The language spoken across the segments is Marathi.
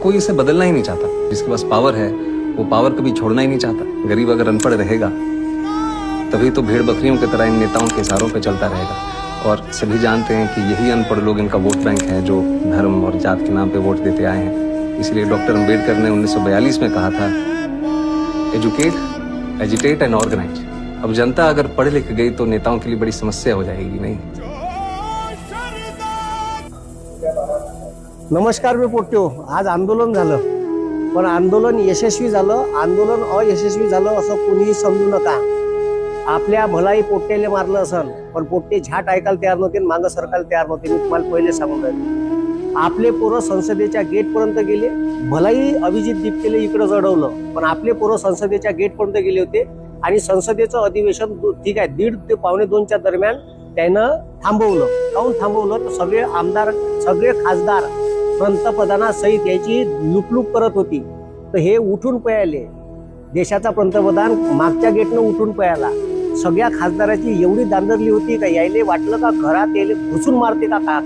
कोई इसे बदलना ही नहीं चाहता। जिसके पास पावर है वो पावर कभी छोड़ना ही नहीं चाहता। गरीब अगर अनपढ़ रहेगा तभी तो भेड़ बकरियों की तरह इन नेताओं के इशारों पे चलता रहेगा। और सभी जानते हैं कि यही अनपढ़ लोग इनका वोट बैंक है, जो धर्म और जात के नाम पे वोट देते आए हैं। इसलिए डॉक्टर अम्बेडकर ने 1942 में कहा था, एजुकेट, एजिटेट एंड ऑर्गेनाइज। अब जनता अगर पढ़ लिख गई तो नेताओं के लिए बड़ी समस्या हो जाएगी। नहीं, नमस्कार, मी पोट्यो। आज आंदोलन झालं, पण आंदोलन यशस्वी झालं, आंदोलन अयशस्वी झालं असं कोणीही समजू नका। आपल्या भलाई पोट्टेले मारलं असन, पण पोट्टे झाट ऐकायला तयार नव्हते, मागं सरकायला तयार नव्हते। मी तुम्हाला पहिले सांगून राहिलो, आपले पोरं संसदेच्या गेट पर्यंत गेले। भलाई अभिजित दीप्तेले इकडे जडवलं, पण आपले पोरं संसदेच्या गेट पर्यंत गेले होते आणि संसदेचं अधिवेशन ठीक आहे 1:30 ते 1:45च्या दरम्यान त्यानं थांबवलं। काऊन थांबवलं? तर सगळे आमदार, सगळे खासदार पंतप्रधानासहित याची लुकलुक करत होती। तर हे उठून पळाले, देशाचा पंतप्रधान मागच्या गेटनं उठून पळाला। सगळ्या खासदाराची एवढी दांदरली होती का यायले वाटलं का घरात यायले घुसून मारते का काय।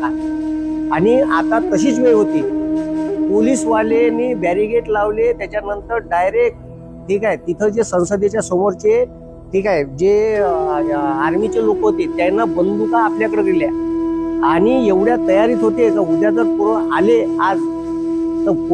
आणि आता तशीच वेळ होती, पोलीसवाल्यांनी बॅरिगेट लावले। त्याच्यानंतर डायरेक्ट ठीक आहे तिथं जे संसदेच्या समोरचे ठीक आहे जे आर्मीचे लोक होते त्यांना बंदुका आपल्याकडे दिल्या आणि एवढ्या तयारीत होते का उद्या जर पोरं आले आज तर